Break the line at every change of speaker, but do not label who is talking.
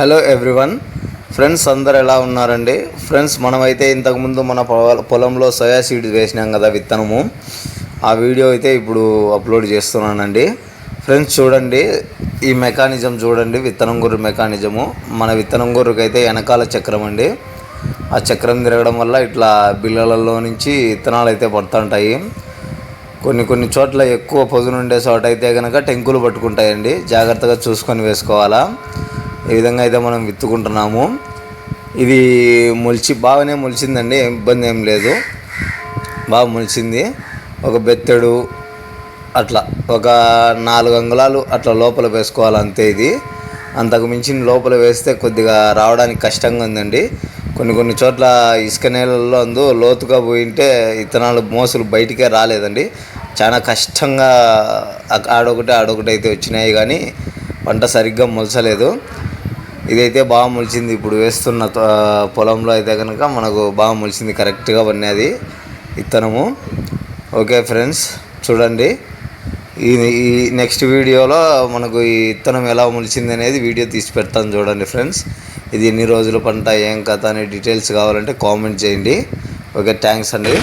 Hello everyone friends, అందరు ఎలా ఉన్నారండి? ఫ్రెండ్స్, మనమైతే ఇంతకుముందు మన పొలంలో సోయా సీడ్స్ వేసినాం కదా, విత్తనము. ఆ వీడియో అయితే ఇప్పుడు అప్లోడ్ చేస్తున్నానండి. ఫ్రెండ్స్ చూడండి, ఈ మెకానిజం చూడండి, విత్తనం గుర్రు మెకానిజము. మన విత్తనం గుర్రుకి అయితే వెనకాల చక్రం అండి. ఆ చక్రం తిరగడం వల్ల ఇట్లా బిళ్ళలలో నుంచి విత్తనాలు అయితే పడుతుంటాయి. కొన్ని చోట్ల ఎక్కువ పొదునుండే చోట అయితే కనుక టెంకులు పట్టుకుంటాయండి. జాగ్రత్తగా చూసుకొని వేసుకోవాలా. ఈ విధంగా అయితే మనం విత్తుకుంటున్నాము. ఇది బాగానే మొలిచిందండి, ఏం ఇబ్బంది ఏం లేదు, బాగా మొలిచింది. ఒక బెత్తెడు అట్లా ఒక 4 అంగుళాలు అట్లా లోపల వేసుకోవాలి అంతే. ఇది అంతకు మించిన లోపల వేస్తే కొద్దిగా రావడానికి కష్టంగా ఉందండి. కొన్ని చోట్ల ఇసుక నేలల్లో లోతుగా పోయింటే విత్తనాలు మోసులు బయటికే రాలేదండి. చాలా కష్టంగా ఆడొకటి అయితే వచ్చినాయి, కానీ పంట సరిగ్గా మొలచలేదు. ఇదైతే బాగా మొలిచింది. ఇప్పుడు వేస్తున్న పొలంలో అయితే కనుక మనకు బాగా మొలిచింది, కరెక్ట్గా పడినది విత్తనము. ఓకే ఫ్రెండ్స్, చూడండి ఈ నెక్స్ట్ వీడియోలో మనకు ఈ విత్తనం ఎలా మొలిచింది అనేది వీడియో తీసి పెడతాను, చూడండి ఫ్రెండ్స్. ఇది ఎన్ని రోజుల పంట, ఏం కథ అనే డీటెయిల్స్ కావాలంటే కామెంట్ చేయండి. ఓకే, థ్యాంక్స్ అండి.